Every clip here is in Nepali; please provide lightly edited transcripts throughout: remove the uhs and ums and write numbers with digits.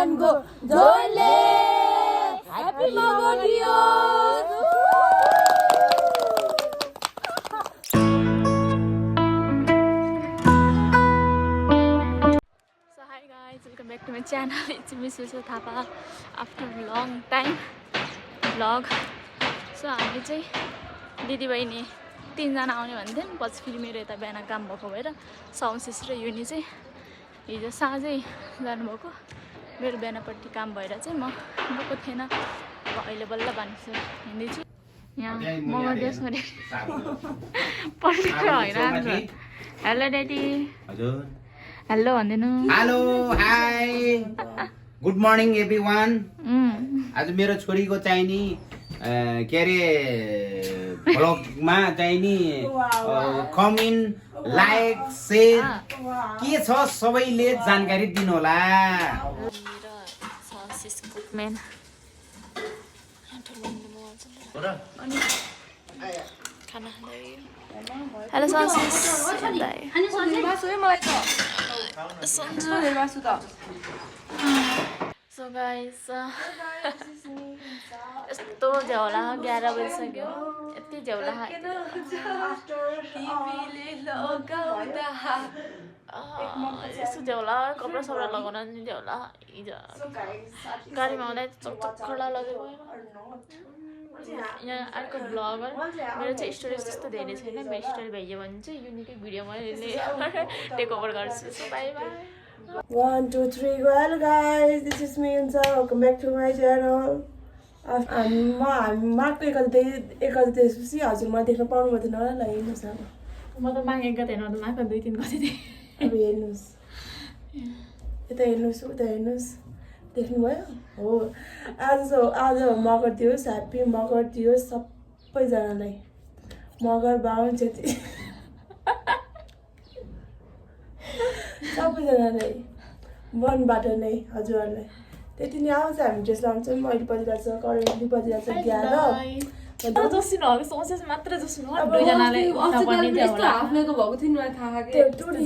go. Jole! Happy Mother Dios! So hi guys, welcome back to my channel. It's me Susha Thapa after a long time vlog. So हामी चाहिँ दिदीबहिनी 3 जना आउने भन्थे नि पछि फेरि मेरो यता बिहान काम भएको भएर साउन्सिस र युनि चाहिँ हिजो साँझै जानुभएको मेरो बिहानपट्टि काम भएर चाहिँ म गएको थिएन अब अहिले बल्ल भन्छु हिँड्दैछु यहाँ म देशमा पढेको होइन हेलो ड्याडी हजुर हेलो भन्दिनु hello hi good morning everyone आज मेरो छोरीको चाहिँ नि के अरे ब्लगमा चाहिँ नि कमेन्ट लाइक सेयर के छ सबैले जानकारी दिनु होला हेलो सन्सिस सो गाइस यस्तो झ्याउला 11 बजिसक्यो यति झ्याउला यस्तो झ्याउला कपडा सपडा लगाउन नि झ्याउला हिजो गाडीमा आउँदा चक्करला लगेको यहाँ अर्को ब्लगर मेरो चाहिँ स्टोरेज त्यस्तो धेरै छैन मेरो स्टोरी भइयो भने चाहिँ युनिकै भिडियो मैले टेक ओभर गर्छु so bye by 1, 2, 3, go. Hello guys, this is me Unsa. Welcome back to my channel. I'm mark एक गते त्यसपछि हजुर म देख्न पाउनु भएको थिएन होला हेर्नुहोस् अब म त माग एक गते हेर्नु माग 2-3 गते थिएँ अब हेर्नुहोस् यता हेर्नुहोस् उता हेर्नुहोस् देख्नुभयो हो आज मगर दिवस ह्याप्पी मगर दिवस सबैजनालाई मगर बाहुन छेत्री सबैजनालाई मनबाट नै हजुरहरूलाई त्यति नै आउँछ हामी ड्रेस लाउँछौँ अहिले बजिरहेको छ करेन्टली बजिरहेको छ 11 जोसिनु हो सोचेस मात्र जोसिनु हो दुईजनाले उठ्न पर्ने थियो आफ्नोको भएको थियो नि थाहा के टुरी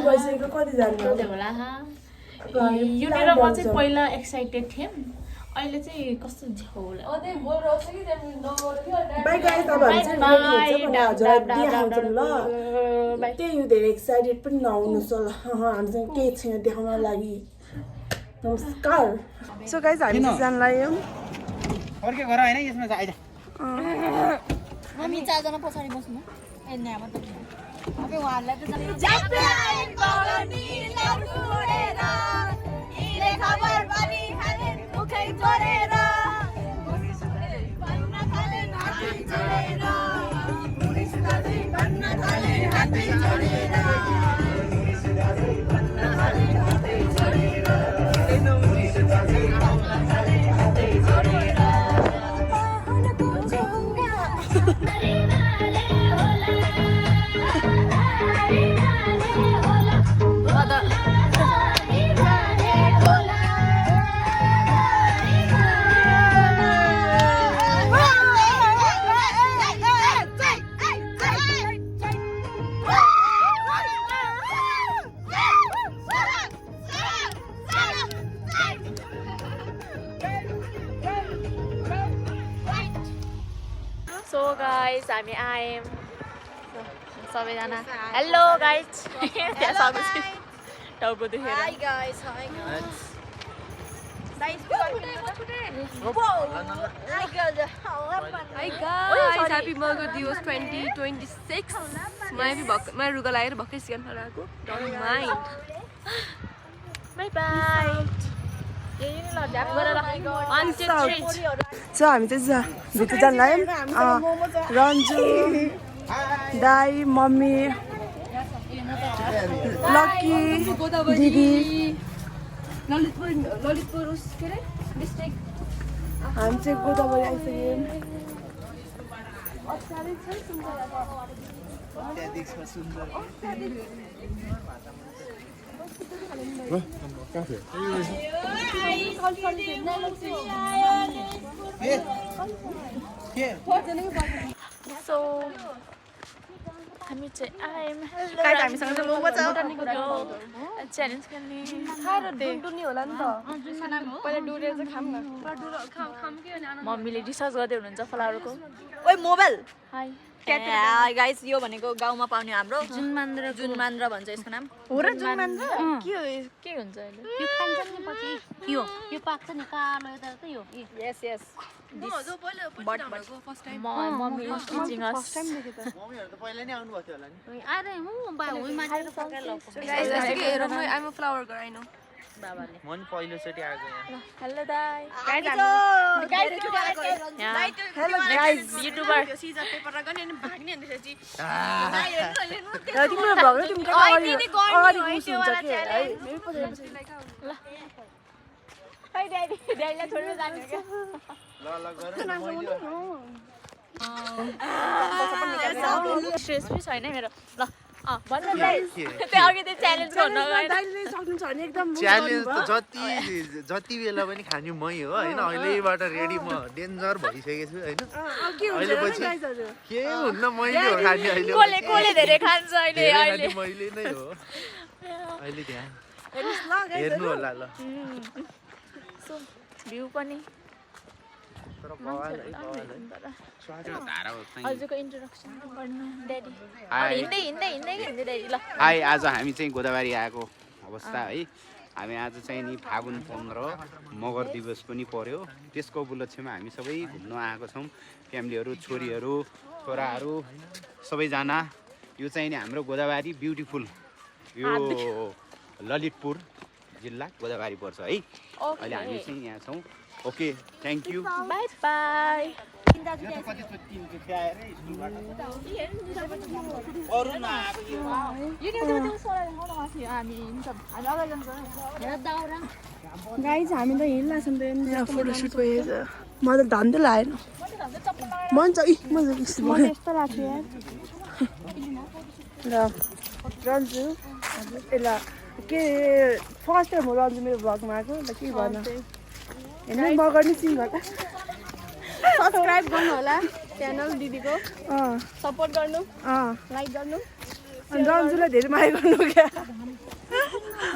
बसेको कति जानु होला युनि र म चाहिँ पहिला एक्साइटेड थिएँ अहिले चाहिँ कस्तो झ्याउला बाइ गाइस अब हामी चाहिँ रेडी हुन्छ भने हजुरलाई देखाउँछौँ ल त्यही धेरै एक्साइटेड पनि नहुनुहोस् होला हामीसँग केही छैन देखाउन लागि नमस्कार सो गाइस हामी चाहिँ जान लाग्यौँ अर्कै घर हैन यसमा चाहिँ आइज हामी चारजना पछाडि बस्नु हेर्ने अब त अब उहाँहरूलाई त खबर पनि खाने मुखै जोडेर So guys, हामी आयौँ सबैजना हेलो गाइज त्यहाँ सबैजना टाउको दुखेर hi guys Happy Mother Dios 2026 मैं रुगा लाएर भक्कै सिकाउन फलाएको डोन्ट माइन्ड बाई बाई यही नै ल ड्याप गरेर 1 2 3 सो हामी चाहिँ भित्र जान लाग्यौँ रन्जु दाई मम्मी लक्की दिदी ललितपुर के अरे डिस्ट्रिक्ट हामी चाहिँ गोदावरी आइसक्यौँ So हामी चाहिँ आयौँ गाइस हामीसँग चाहिँ मोमो छ च्यालेन्ज खेल्ने होला नि त पहिला डुरेर चाहिँ खाम न मम्मीले रिसर्च गर्दै हुनुहुन्छ फ्लावरको ओइ मोबाइल हाई गाइस यो भनेको गाउँमा पाउने हाम्रो जुनमान्द्र भन्छ यसको नाम हो र जुनमान्द्र के हुन्छ अहिले यो खान्छ नि पछि यो पाक्छ नि कालो यता त यो yes yes mummy is teaching us मम्मीहरु त पहिला नै आउनु भएको थियो होला नि अरे म हुई मान्छे फर्केर गाइस जस्तो कि हेरौँ न I'm a flower girl I know बाबाले म नि पहिलोचोटि आएको यहाँ हेलो दाइ hello guys youtuber scissor paper र गनी अनि भाग्ने अनि त्यसपछि तिम्रो भग्यो तिमी के अगाडि घुस हुन्छ के है मेरो पछि ल हाई ड्याडी ड्याडीलाई छोडेर जाने क्या ल गर स्ट्रेस पनि छैन मेरो ल भन्नु दाइ त्यो अघि त्यो च्यालेन्ज गर्नु दाइले सक्नुहुन्छ भने एकदम च्यालेन्ज त जति बेला पनि खाने मै हो हैन अहिलेबाट रेडी म डेन्जर भइसकेको छु हैन अहिले पछि के हुन्न मैले हो खाने अहिले कोले धेरै खान्छ अहिले मैले नै हो अहिले त्यहाँ हेर्नु होला ल सो भ्यू पनि तर बवाल है हजुरको इन्ट्रोडक्सन गर्नु ड्याडी हिँड्दै ड्याडी ल हाई आज हामी चाहिँ गोदावरी आएको अवस्था है हामी आज चाहिँ नि फागुन 15 मगर दिवस पनि पर्यो त्यसको उपलक्ष्यमा हामी सबै घुम्न आएको छौँ फ्यामिलीहरू छोरीहरू छोराहरू सबैजना यो चाहिँ नि हाम्रो गोदावरी ब्युटिफुल यो ललितपुर जिल्ला गोदावरी पर्छ है अहिले हामी चाहिँ यहाँ छौँ okay thank you by bye guys हामी त हिँड्ला छौँ त फोटोसुट भइएछ म त धन्दै लागेन मन छ यस्तो लाग्छ यार ल रन्जु ल के फर्स्ट टाइम हो रन्जु मेरो भ्लगमा आएको ल के भन होइन म गर्ने सिङ्गर सब्स्क्राइब गर्नु होला च्यानल दिदीको सपोर्ट गर्नु लाइक गर्नु अनि रन्जुलाई धेरै माया गर्नु क्या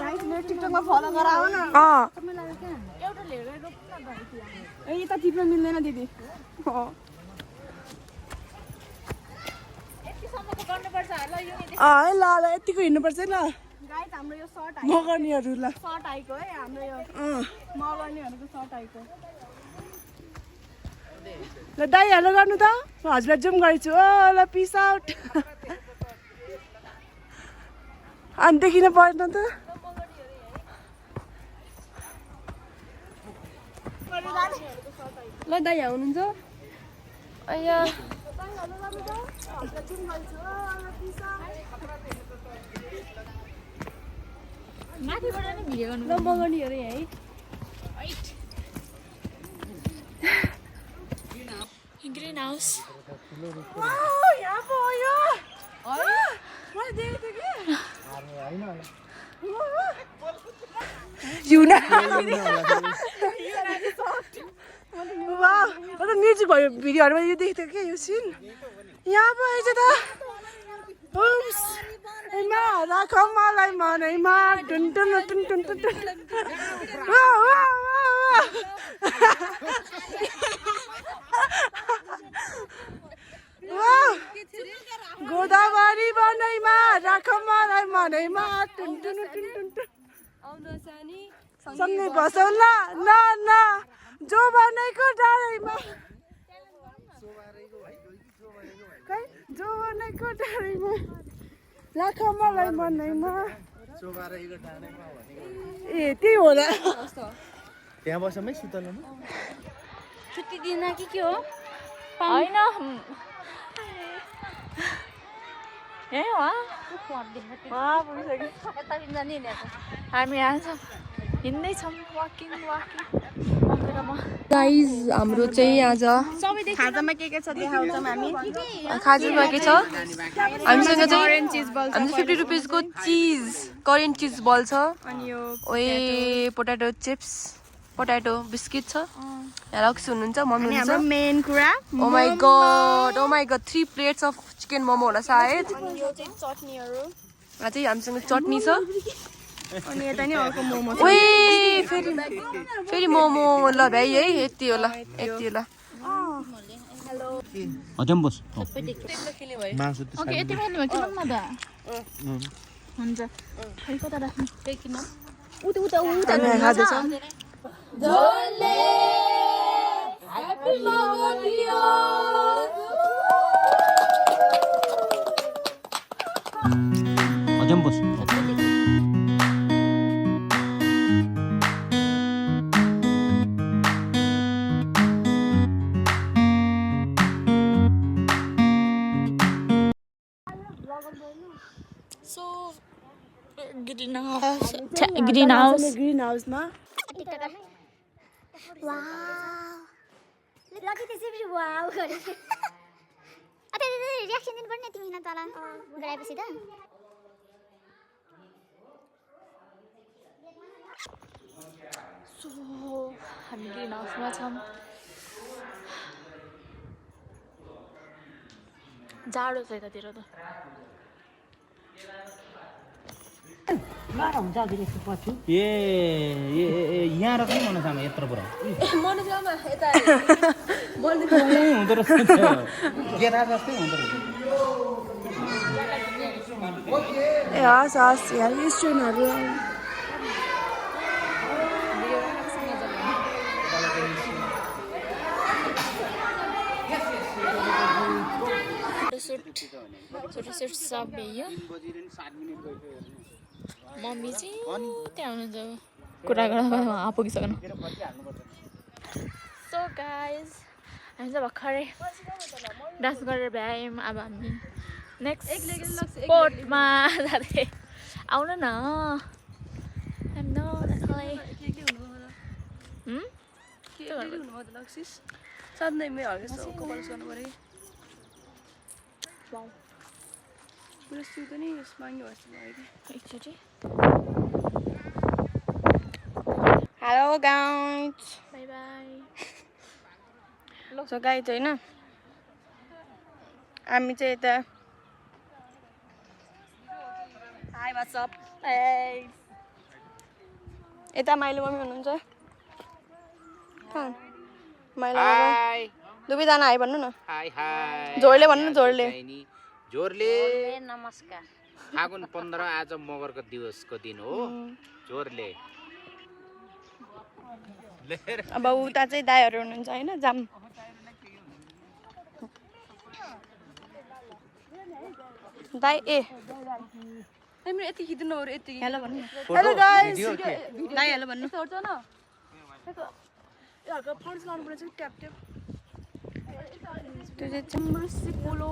गाइस मेरो टिकटकमा फलो गराउ न ए यता टिप्न मिल्दैन दिदी ल ल यतिको हिँड्नुपर्छ ल गाइस हाम्रो यो सर्ट म गर्नेहरू ल सर्ट आइको है हाम्रो यो म गर्नेहरूको सर्ट आइको ल दाइ हेलो गर्नु त म हजुरलाई जुम गरेछु ओ ल पिस आउट अनि देखिन पर्दैन त ल दाइ हुनुहुन्छ अಯ್या माथिबाट नि भिडियो गर्नु ल म गर्ने अरे है ग्रिन हाउस यहाँ पो हो यो मैले देखेको थिएँ कि हिउँ त म्युजिक भयो भिडियोहरूमा यो देखेको थियो क्या यो सिन यहाँ पो आएछ त मा राख मलाई मनैमा टुन टुन टुन टुन टुन टुन गोदावरी बनैमा राख मलाई मनैमा टुन टुन टुन टुन टुन सँगै बसौँ ल न न जो भनेको डाँडैमा जो भनेको डाँडैमा राख मलाई मनैमा ए त्यही होला त्यहाँ बसमै सुतलमा छुट्टी दिन कि के हो होइन ए हामी यहाँ छौँ हिँड्दैछौँ वाकिङ मन्दिरमा गाइस हाम्रो चाहिँ आज खाजामा के छ देखाउँछौँ हामी खाजामा के छ हामीसँग चाहिँ हामी 50 रुपिसको चिज कोरियन चिज बल छ अनि यो पोटेटो चिप्स पोटेटो बिस्किट छ यहाँ रक्सी हुनुहुन्छ मम्मी हाम्रो हुनुहुन्छ मेन कुरा oh my god 3 plates of chicken momo होला सायद यो चाहिँ चटनीहरु यहाँ चाहिँ हामीसँग चटनी छ अनि यता नि अर्को मोमो छ ओए फेरि मोमो ल भाइ है यति होला जम्बोस मासु ओके यति बेला किन न त हुन्छ खै कता राख्नु त्यही किन उता खाँदैछ जम्बोस सो ग्रीन हाउसमा लकी त्यसै वाउ गरे अते रियाक्सन दिनु पर्ने तिमी न तल गराएपछि त सो हामी ग्रीन हाउसमा छौँ जाडो छ यतातिर त यहाँ राख्नु मनोसामा यत्रो पुरा मनोजामा यता हुँदो रहेछ गेरा जस्तै हुँदो रहेछ ए हस् यहाँ रेस्टुरेन्टहरु फोटोसुट सब भयो मम्मी चाहिँ त्यहाँ हुनुहुन्छ कुरा गर्दा आइपुगिसक्नु सो गाइज हामी चाहिँ भर्खरै डान्स गरेर भ्यायौँ अब हामी नेक्स्ट स्पोर्टमा जाँदै आउनु न सधैँ मेरो हल्का कपाल गर्नु पर्यो मेरो सुत नि यसमा नि जस्तो भयो कि एकचोटि hello guys by by so guys होइन हामी चाहिँ यता हाई वाट्सअप यता माइलो मम्मी हुनुहुन्छ माइलो दुवैजना हाई भन्नु न जोडले भन्नु न जोरले नमस्कार फागुन 15 आज मगरको दिवसको दिन हो जोरले अब उता चाहिँ दाइहरू हुनुहुन्छ होइन जाम दाइ तिम्रो यति खिच्नु नहो यति हेलो भन्नु हेलो गाइस दाइ हेलो भन्नु हल्का फन्स लाउनु पर्छ ट्याप ट्याप त्यो चाहिँ चम्बुसी पोलो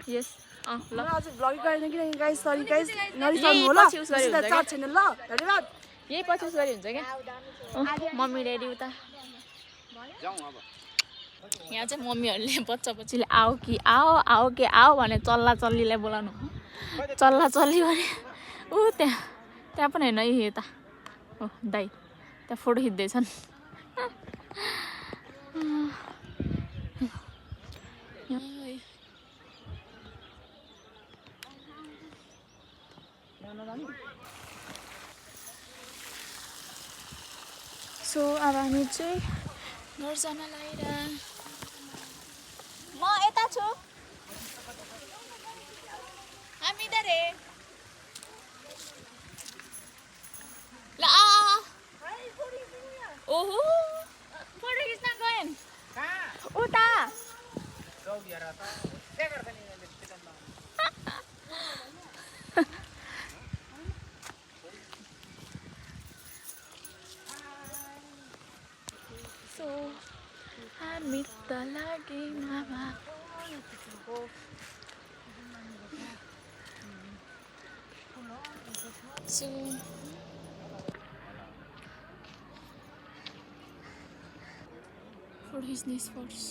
यस ल आज भ्लग गरेन किनकि गाइस सरी गाइस नरिसाउनु होला सिधा चाट छैन ल धन्यवाद यही 50 गरी हुन्छ क्या मम्मी ड्याडी उता यहाँ चाहिँ मम्मीहरूले बच्चा बच्चीले आओ कि आओ भने चल्ला चल्लीलाई बोलाउनु चल्ला चल्ली भने ऊ त्यहाँ पनि होइन यता हो दाइ त्यहाँ फोटो खिच्दैछन् सो अब हामी चाहिँ घर जान लागिरह म यता छु हामी इधर हे ल ओहो फोटो खिच्न गएन उता सो हामी त लागि मामा So for his nice sports.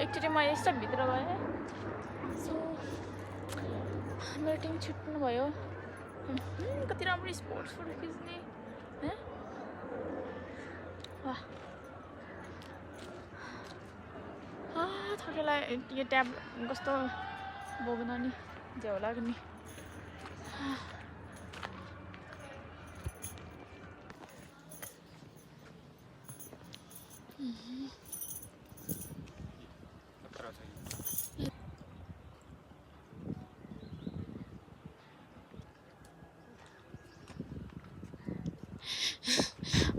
एकचोटि म यस्तो भित्र गएँ. सो मेरो टिम छुट्नु भयो. कति राम्रो स्पोर्ट्स फोटो खिच्ने. वाह. थोरैलाई यो ट्याब कस्तो बोक्न नि झ्याउ लाग्ने.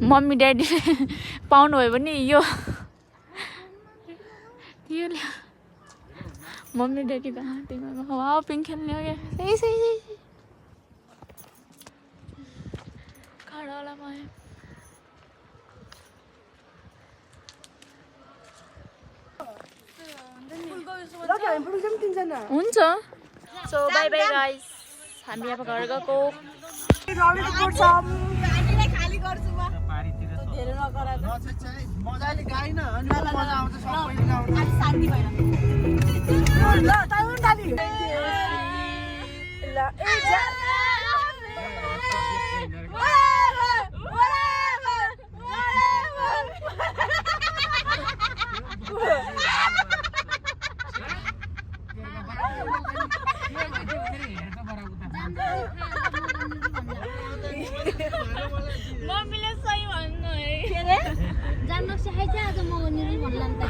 मम्मी ड्याडी पाउनुभयो भने यो मम्मी ड्याडी कहाँ तिमीको वाउ पिङ खेल्ने हो क्या. सही सही सही खडा होला म. हुन्छ. So bye bye guys. हामी अब घर गएको. मजाले गाइन अनि मजा आउँछ मम्मीले सही भन्नु है. जान्न सिकाइछ आज म उनीहरु भन्ला नि त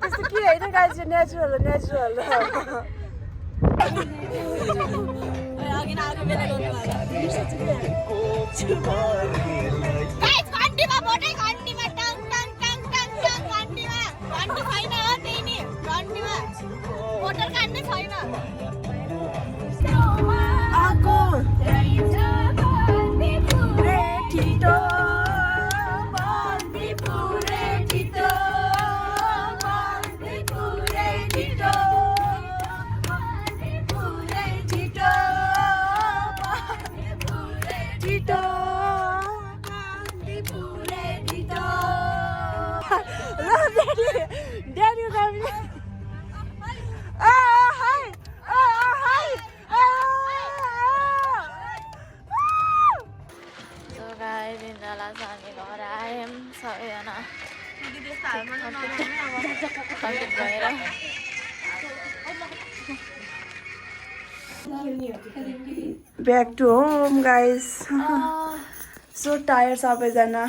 त्यस्तो के होइन गाइस, नेचुरल नेचुरल. गाइस घन्टीमा भोटै घन्टीमा टङ टङ टङ टङ टङ घन्टीमा घन्टी छैन हो त्यही नि घन्टीमा भोटर कार्ड नै छैन. आको ठिटो ड्याडी हामी घर आयौँ सबैजना कम्प्लिट भएर. Back to home guys. So tired सबैजना.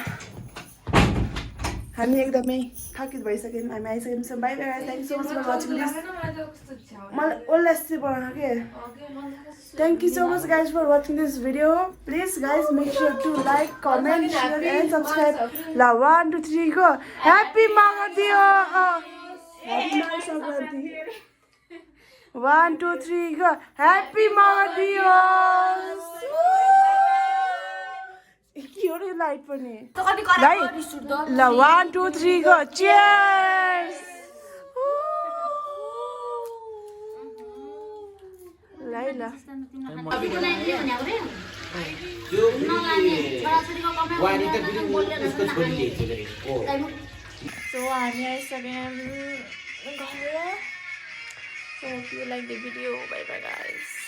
हामी एकदमै थकित भइसक्यौँ. हामी आइसक्यौँ. So bye bye guys. Thank you so much for watching this. मलाई ओल्लास्ती बनाउन के. Thank you so much guys for watching this video. Please guys make sure to like, comment, share and subscribe. La 1 2 3 go. Happy Magadiyo. Happy Magadiyo. 1 2 3 go. Happy Magadiyo. Cute light pani. Light. La 1 2 3 go. Cheers. Laila So हामी आइसक्यौँ घर. So if you like the video, bye bye guys.